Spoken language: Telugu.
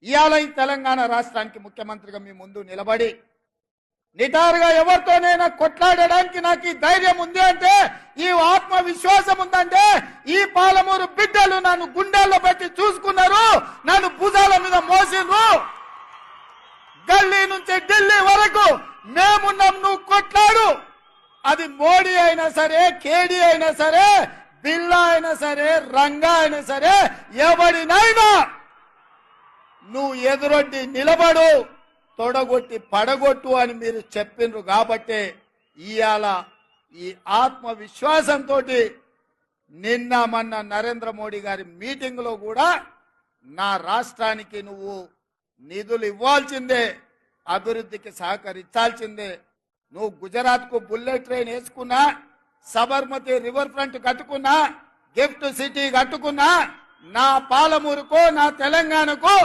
ఇవాళ ఈ తెలంగాణ రాష్ట్రానికి ముఖ్యమంత్రిగా మీ ముందు నిలబడి నిటారుగా ఎవరితోనైనా కొట్లాడడానికి నాకు ఈ ధైర్యం ఉంది అంటే, ఈ ఆత్మవిశ్వాసం ఉందంటే, ఈ పాలమూరు బిడ్డలు నన్ను గుండెల్లో పెట్టి చూసుకున్నారు, నన్ను భుజాల మీద మోసిండ్రు. గల్లీ నుంచి ఢిల్లీ వరకు మేమున్నాం, నువ్వు కొట్లాడు. అది మోడీ అయినా సరే, కేడీ అయినా సరే, బిల్లా అయినా సరే, రంగా అయినా సరే, ఎవడినైనా నువ్వు ఎదురొడ్డి నిలబడు, తొడగొట్టి పడగొట్టు అని మీరు చెప్పిండ్రు. కాబట్టి ఇవాళ ఈ ఆత్మవిశ్వాసంతో నిన్న మొన్న నరేంద్ర మోడీ గారి మీటింగ్ లో కూడా నా రాష్ట్రానికి నువ్వు నిధులు ఇవ్వాల్సిందే, అభివృద్ధికి సహకరించాల్సిందే. నువ్వు గుజరాత్ కు బుల్లెట్ ట్రైన్ వేసుకున్నా, సబర్మతి రివర్ ఫ్రంట్ కట్టుకున్నా, గిఫ్ట్ సిటీ కట్టుకున్నా, నా పాలమూరుకో నా తెలంగాణకు